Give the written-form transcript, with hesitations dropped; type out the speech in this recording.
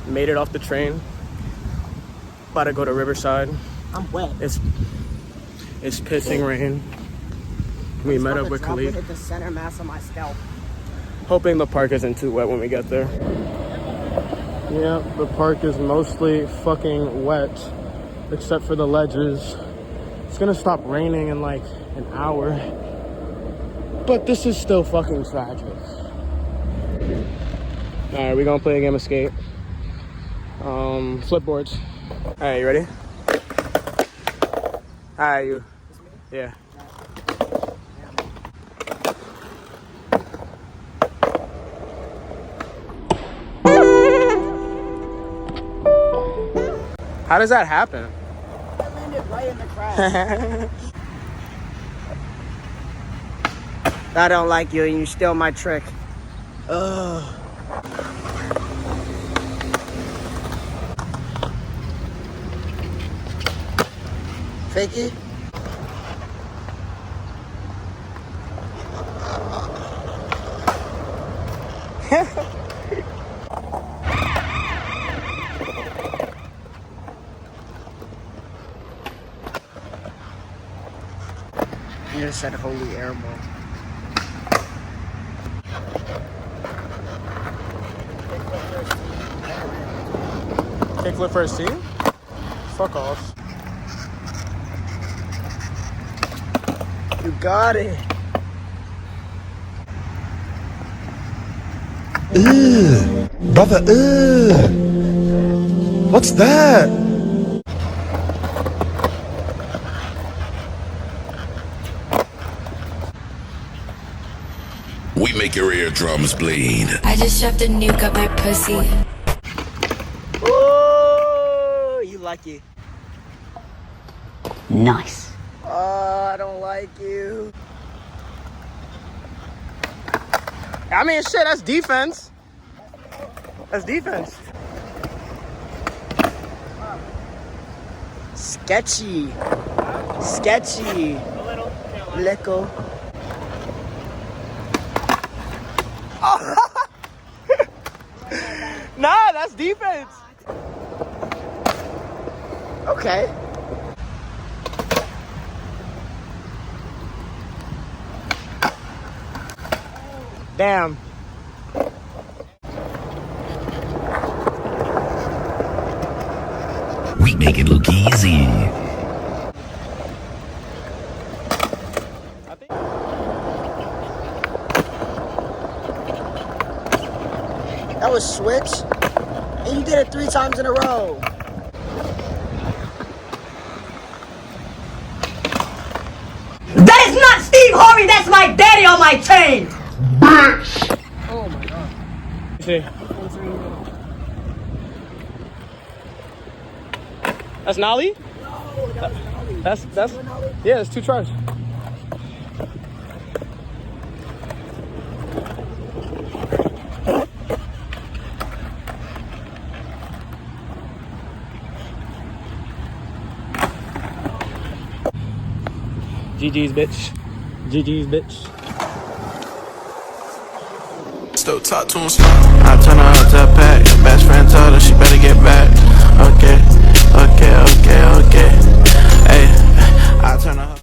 Made it off the train. About to go to Riverside. I'm wet. It's pissing rain. We met up with Khalid. Hit the center mass of my scalp. Hoping the park isn't too wet when we get there. Yeah, the park is mostly fucking wet, except for the ledges. It's gonna stop raining in like an hour, but this is still fucking tragic. All right, we're gonna play a game of skate. Flipboards. All right, you ready? All right, you. Yeah. How does that happen? I landed right in the crowd. I don't like you and you steal my trick. Ugh. Fake it. You just said holy airball. Kickflip first team? Fuck off. You got it. Ew, brother, ew. What's that? We make your eardrums bleed. I just shoved a nuke up my pussy. Oh, you lucky. Nice. Oh, I don't like you. I mean, shit, that's defense. That's defense. Sketchy. Sketchy. A little. Oh. Nah, that's defense. Okay. Damn. We make it look easy. That was switch. And you did it 3 times in a row. That is not Steve Harvey, that's my daddy on my chain! Bitch! Oh my god. See. That's Nolly? No, that was Nolly. That's yeah, it's 2 tries. GG's, bitch. GG's, bitch. Still talk to him. I turn her up to a pack. Best friend told her she better get back. Okay, okay, okay, okay. Hey, I turn her up.